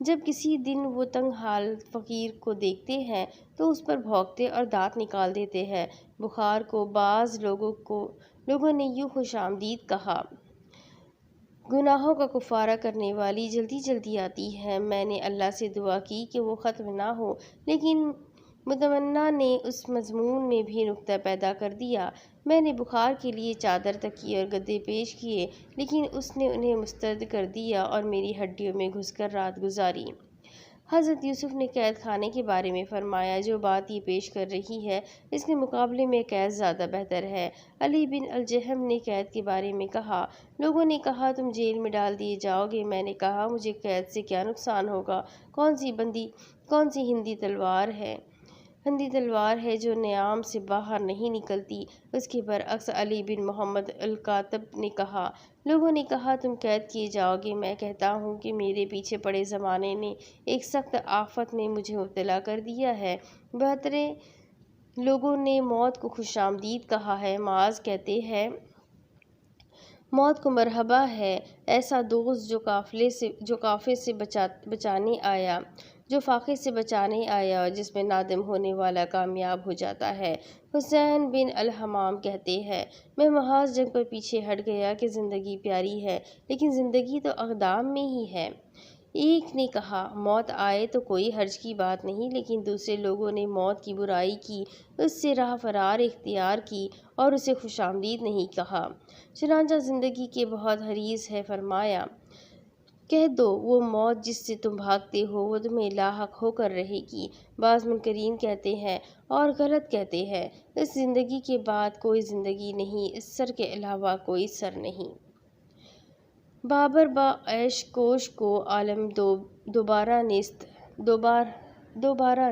جب کسی دن وہ تنگ حال فقیر کو دیکھتے ہیں تو اس پر بھونکتے اور دانت نکال دیتے ہیں۔ بخار کو بعض لوگوں نے یوں خوش آمدید کہا: گناہوں کا کفارہ کرنے والی جلدی جلدی آتی ہے۔ میں نے اللہ سے دعا کی کہ وہ ختم نہ ہو، لیکن متمنا نے اس مضمون میں بھی نکتہ پیدا کر دیا۔ میں نے بخار کے لیے چادر، تکیے اور گدے پیش کیے، لیکن اس نے انہیں مسترد کر دیا اور میری ہڈیوں میں گھس کر رات گزاری۔ حضرت یوسف نے قید خانے کے بارے میں فرمایا: جو بات یہ پیش کر رہی ہے اس کے مقابلے میں قید زیادہ بہتر ہے۔ علی بن الجہم نے قید کے بارے میں کہا: لوگوں نے کہا تم جیل میں ڈال دیے جاؤ گے۔ میں نے کہا مجھے قید سے کیا نقصان ہوگا؟ کون سی ہندی تلوار ہے جو نیام سے باہر نہیں نکلتی؟ اس کے برعکس علی بن محمد الکاتب نے کہا: لوگوں نے کہا تم قید کیے جاؤ گے۔ میں کہتا ہوں کہ میرے پیچھے پڑے زمانے نے ایک سخت آفت میں مجھے مبتلا کر دیا ہے۔ بہترے لوگوں نے موت کو خوش آمدید کہا ہے۔ معاذ کہتے ہیں: موت کو مرحبا ہے، ایسا دوست جو فاقے سے بچانے آیا اور جس میں نادم ہونے والا کامیاب ہو جاتا ہے۔ حسین بن الحمام کہتے ہیں: میں محض جنگ پر پیچھے ہٹ گیا کہ زندگی پیاری ہے، لیکن زندگی تو اقدام میں ہی ہے۔ ایک نے کہا: موت آئے تو کوئی حرج کی بات نہیں، لیکن دوسرے لوگوں نے موت کی برائی کی، اس سے راہ فرار اختیار کی اور اسے خوش آمدید نہیں کہا۔ چنانچہ زندگی کے بہت حریص ہے۔ فرمایا: کہہ دو وہ موت جس سے تم بھاگتے ہو وہ تمہیں لاحق ہو کر رہے گی۔ بعض منکرین کہتے ہیں اور غلط کہتے ہیں: اس زندگی کے بعد کوئی زندگی نہیں، اس سر کے علاوہ کوئی سر نہیں۔ بابر با عیش کوش کو عالم دوبارہ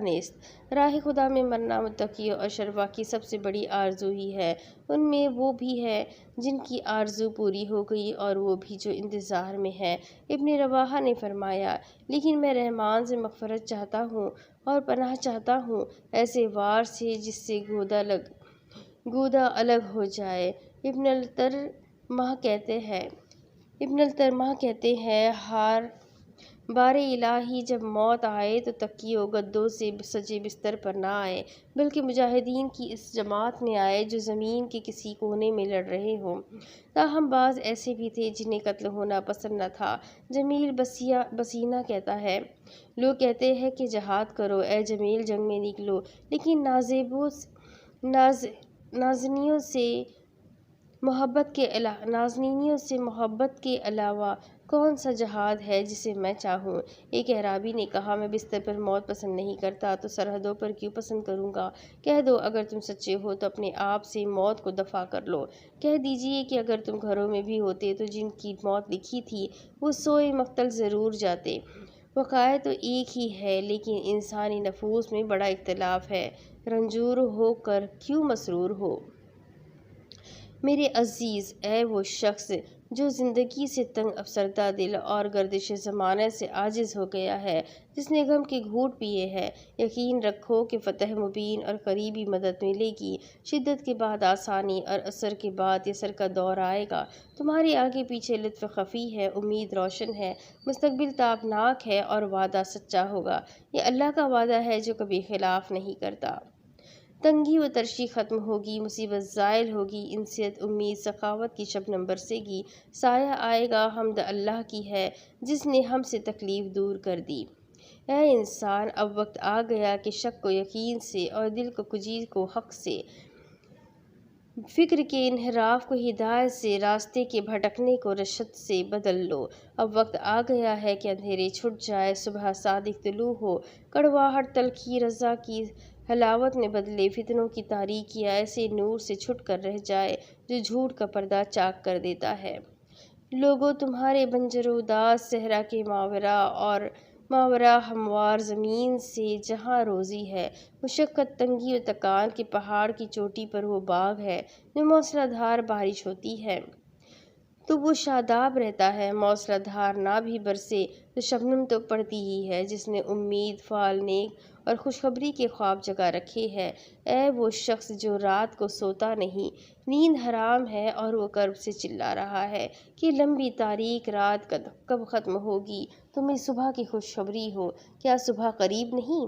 نیست۔ راہ خدا میں مرنا متقیوں اور اشرافہ کی سب سے بڑی آرزو ہی ہے۔ ان میں وہ بھی ہے جن کی آرزو پوری ہو گئی اور وہ بھی جو انتظار میں ہے۔ ابن رواحہ نے فرمایا: لیکن میں رحمان سے مغفرت چاہتا ہوں اور پناہ چاہتا ہوں ایسے وار سے جس سے گودا الگ ہو جائے۔ ابن الترمہ کہتے ہیں: بار الہی جب موت آئے تو تکیوں گدوں سے سجے بستر پر نہ آئے، بلکہ مجاہدین کی اس جماعت میں آئے جو زمین کے کسی کونے میں لڑ رہے ہوں۔ تاہم بعض ایسے بھی تھے جنہیں قتل ہونا پسند نہ تھا۔ جمیل بسینا کہتا ہے: لوگ کہتے ہیں کہ جہاد کرو اے جمیل، جنگ میں نکلو، لیکن نازنینوں سے محبت کے علاوہ کون سا جہاد ہے جسے میں چاہوں؟ ایک اعرابی نے کہا: میں بستر پر موت پسند نہیں کرتا تو سرحدوں پر کیوں پسند کروں گا؟ کہہ دو اگر تم سچے ہو تو اپنے آپ سے موت کو دفع کر لو۔ کہہ دیجئے کہ اگر تم گھروں میں بھی ہوتے تو جن کی موت لکھی تھی وہ سوئے مقتل ضرور جاتے۔ وقائع تو ایک ہی ہے، لیکن انسانی نفوس میں بڑا اختلاف ہے۔ رنجور ہو کر کیوں مسرور ہو؟ میرے عزیز، اے وہ شخص جو زندگی سے تنگ افسردہ دل اور گردش زمانہ سے عاجز ہو گیا ہے، جس نے غم کے گھونٹ پیے ہیں، یقین رکھو کہ فتح مبین اور قریبی مدد ملے گی۔ شدت کے بعد آسانی اور عسر کے بعد یسر کا دور آئے گا۔ تمہارے آگے پیچھے لطف خفی ہے، امید روشن ہے، مستقبل تابناک ہے اور وعدہ سچا ہوگا۔ یہ اللہ کا وعدہ ہے جو کبھی خلاف نہیں کرتا۔ تنگی و ترشی ختم ہوگی، مصیبت زائل ہوگی، انسیت، امید، سخاوت کی شبنم برسے گی، سایہ آئے گا۔ حمد اللہ کی ہے جس نے ہم سے تکلیف دور کر دی۔ اے انسان، اب وقت آ گیا کہ شک کو یقین سے اور دل کو کجی کو حق سے، فکر کے انحراف کو ہدایت سے، راستے کے بھٹکنے کو رشد سے بدل لو۔ اب وقت آ گیا ہے کہ اندھیرے چھٹ جائے، صبح صادق طلوع ہو، کڑواہٹ تلخی رضا کی حلاوت میں بدلے، فتنوں کی تاریکی ایسے نور سے چھٹ کر رہ جائے جو جھوٹ کا پردہ چاک کر دیتا ہے۔ لوگو، تمہارے بنجر و اداس صحرا کے ماورا ہموار زمین سے جہاں روزی ہے، مشقت، تنگی و تکان کے پہاڑ کی چوٹی پر وہ باغ ہے جو موسلا دھار بارش ہوتی ہے تو وہ شاداب رہتا ہے، موسلا دھار نہ بھی برسے تو شبنم تو پڑتی ہی ہے۔ جس نے امید، فال نیک اور خوشخبری کے خواب جگا رکھے ہیں۔ اے وہ شخص جو رات کو سوتا نہیں، نیند حرام ہے اور وہ کرب سے چلا رہا ہے کہ لمبی تاریک رات کب ختم ہوگی، تمہیں صبح کی خوشخبری ہو، کیا صبح قریب نہیں؟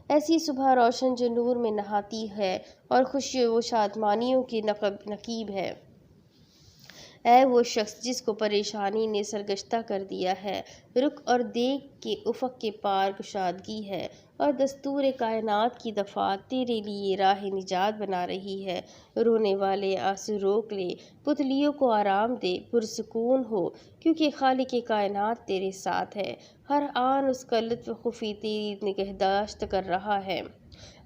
ایسی صبح روشن جو نور میں نہاتی ہے اور خوشی و شادمانیوں کی نقیب ہے۔ اے وہ شخص جس کو پریشانی نے سرگشتہ کر دیا ہے، رک اور دیکھ کے افق کے پار کشادگی ہے اور دستور کائنات کی دفعات تیرے لیے راہ نجات بنا رہی ہے۔ رونے والے آنسو روک لے، پتلیوں کو آرام دے، پرسکون ہو، کیونکہ خالق کائنات تیرے ساتھ ہے۔ ہر آن اس کا لطف خفی تیری نگہداشت کر رہا ہے۔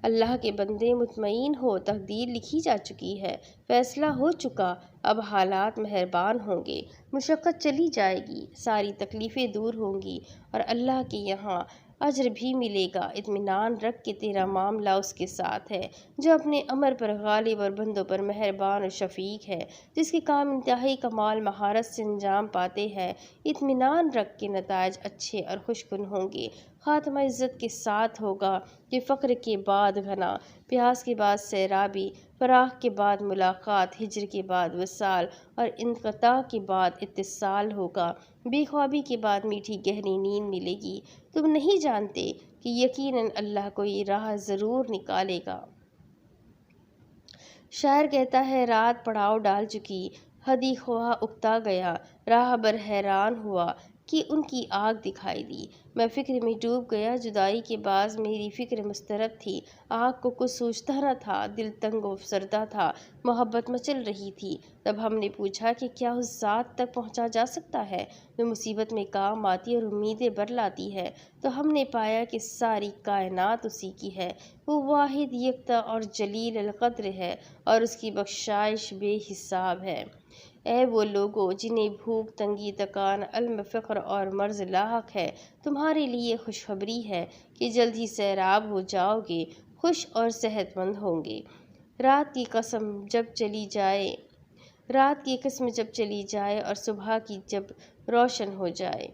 اللہ کے بندے مطمئن ہو، تقدیر لکھی جا چکی ہے، فیصلہ ہو چکا، اب حالات مہربان ہوں گے، مشقت چلی جائے گی، ساری تکلیفیں دور ہوں گی اور اللہ کے یہاں اجر بھی ملے گا۔ اطمینان رکھ کہ تیرا معاملہ اس کے ساتھ ہے جو اپنے امر پر غالب اور بندوں پر مہربان اور شفیق ہے، جس کے کام انتہائی کمال مہارت سے انجام پاتے ہیں۔ اطمینان رکھ کہ نتائج اچھے اور خوشگوار ہوں گے، خاتمہ عزت کے ساتھ ہوگا کہ فقر کے بعد غنا، پیاس کے بعد سیرابی، فراق کے بعد ملاقات، ہجر کے بعد وصال اور انقطاع کے بعد اتصال ہوگا، بے خوابی کے بعد میٹھی گہری نیند ملے گی۔ تم نہیں جانتے کہ یقیناً اللہ کوئی راہ ضرور نکالے گا۔ شاعر کہتا ہے، رات پڑاؤ ڈال چکی، ہدی خواہ اکتا گیا، راہ بر حیران ہوا کہ ان کی آگ دکھائی دی۔ میں فکر میں ڈوب گیا، جدائی کے باعث میری فکر مضطرب تھی، آگ کو کچھ سوچتا نہ تھا، دل تنگ و افسردہ تھا، محبت مچل رہی تھی۔ تب ہم نے پوچھا کہ کیا اس ذات تک پہنچا جا سکتا ہے جو مصیبت میں کام آتی اور امیدیں برلاتی ہے؟ تو ہم نے پایا کہ ساری کائنات اسی کی ہے، وہ واحد یکتا اور جلیل القدر ہے اور اس کی بخشائش بے حساب ہے۔ اے وہ لوگو جنہیں بھوک، تنگی، تکان، علم، فقر اور مرض لاحق ہے، تمہارے لیے خوشخبری ہے کہ جلد ہی سیراب ہو جاؤ گے، خوش اور صحت مند ہوں گے۔ رات کی قسم جب چلی جائے اور صبح کی جب روشن ہو جائے۔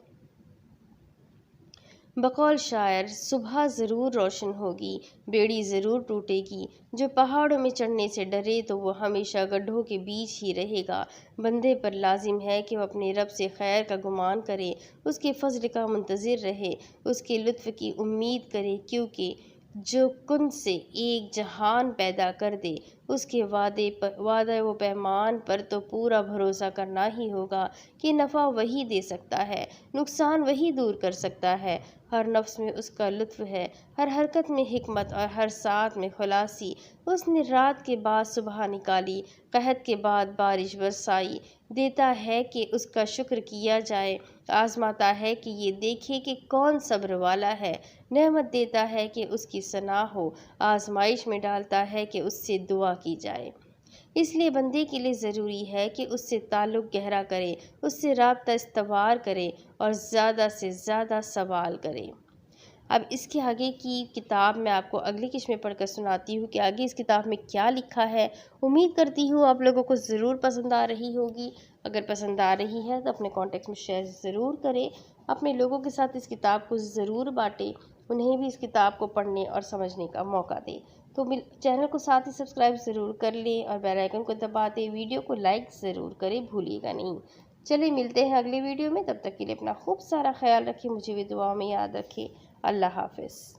بقول شاعر، صبح ضرور روشن ہوگی، بیڑی ضرور ٹوٹے گی۔ جو پہاڑوں میں چڑھنے سے ڈرے تو وہ ہمیشہ گڈھوں کے بیچ ہی رہے گا۔ بندے پر لازم ہے کہ وہ اپنے رب سے خیر کا گمان کرے، اس کے فضل کا منتظر رہے، اس کے لطف کی امید کرے، کیونکہ جو کن سے ایک جہان پیدا کر دے، اس کے وعدہ و پیمان پر تو پورا بھروسہ کرنا ہی ہوگا کہ نفع وہی دے سکتا ہے، نقصان وہی دور کر سکتا ہے۔ ہر نفس میں اس کا لطف ہے، ہر حرکت میں حکمت اور ہر سانس میں خلاصی۔ اس نے رات کے بعد صبح نکالی، قحط کے بعد بارش برسائی، دیتا ہے کہ اس کا شکر کیا جائے، آزماتا ہے کہ یہ دیکھے کہ کون صبر والا ہے، نعمت دیتا ہے کہ اس کی ثنا ہو، آزمائش میں ڈالتا ہے کہ اس سے دعا کی جائے۔ اس لیے بندے کے لیے ضروری ہے کہ اس سے تعلق گہرا کرے، اس سے رابطہ استوار کرے اور زیادہ سے زیادہ سوال کرے۔ اب اس کے آگے کی کتاب میں آپ کو اگلی قسط میں پڑھ کر سناتی ہوں کہ آگے اس کتاب میں کیا لکھا ہے۔ امید کرتی ہوں آپ لوگوں کو ضرور پسند آ رہی ہوگی۔ اگر پسند آ رہی ہے تو اپنے کانٹیکٹ میں شیئر ضرور کریں، اپنے لوگوں کے ساتھ اس کتاب کو ضرور بانٹیں، انہیں بھی اس کتاب کو پڑھنے اور سمجھنے کا موقع دیں۔ تو چینل کو ساتھ ہی سبسکرائب ضرور کر لیں اور بیل آئیکن کو دبا دیں، ویڈیو کو لائک ضرور کریں، بھولیے گا نہیں۔ چلیں ملتے ہیں اگلی ویڈیو میں، تب تک کے لیے اپنا خوب سارا خیال رکھیں، مجھے بھی دعاؤں میں یاد رکھیں۔ اللہ حافظ۔